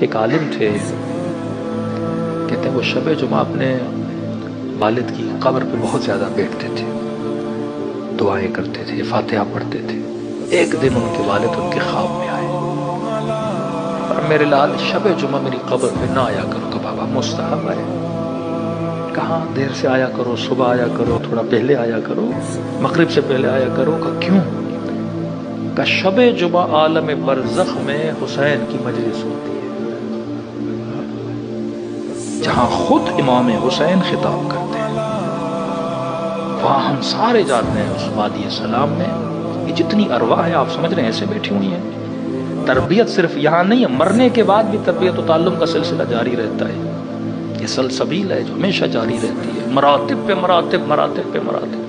ایک عالم تھے، کہتے ہیں وہ شب جمعہ اپنے والد کی قبر پہ بہت زیادہ بیٹھتے تھے، دعائیں کرتے تھے، فاتحہ پڑھتے تھے۔ ایک دن ان کے والد ان کے خواب میں آئے اور میرے لال شب جمعہ میری قبر پہ نہ آیا کرو۔ کہ بابا مستحب ہے، کہاں دیر سے آیا کرو، صبح آیا کرو، تھوڑا پہلے آیا کرو، مغرب سے پہلے آیا کرو۔ کہ کیوں؟ کہ شب جمعہ عالم برزخ میں حسین کی مجلس ہوتی ہے، جہاں خود امام حسین خطاب کرتے ہیں، وہاں ہم سارے جاتے ہیں اس وادی سلام میں۔ یہ جتنی ارواح ہے آپ سمجھ رہے ہیں ایسے بیٹھی ہوئی ہیں۔ تربیت صرف یہاں نہیں ہے، مرنے کے بعد بھی تربیت و تعلم کا سلسلہ جاری رہتا ہے۔ یہ سلسبیل ہے جو ہمیشہ جاری رہتی ہے، مراتب پہ مراتب، مراتب پہ مراتب۔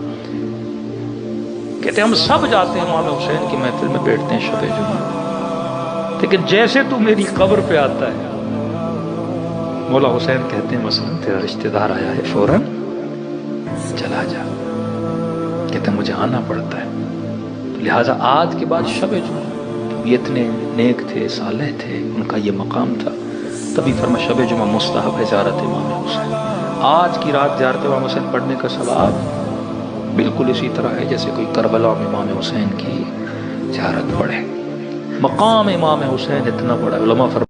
کہتے ہیں ہم سب جاتے ہیں امام حسین کی محفل میں بیٹھتے ہیں شب جمعہ، لیکن جیسے تو میری قبر پہ آتا ہے، مولا حسین کہتے ہیں مثلا تیرا رشتہ دار آیا ہے، فوراً چلا جا۔ کہتے ہیں مجھے آنا پڑتا ہے، لہٰذا آج کے بعد شب جمعہ، یہ اتنے نیک تھے، صالح تھے، ان کا یہ مقام تھا، تبھی فرما شب جمعہ مستحب ہے زیارت امام حسین۔ آج کی رات زیارت امام حسین پڑھنے کا ثواب بالکل اسی طرح ہے جیسے کوئی کربلا میں امام حسین کی زیارت پڑھے۔ مقام امام حسین اتنا بڑا، علماء فرماتے ہیں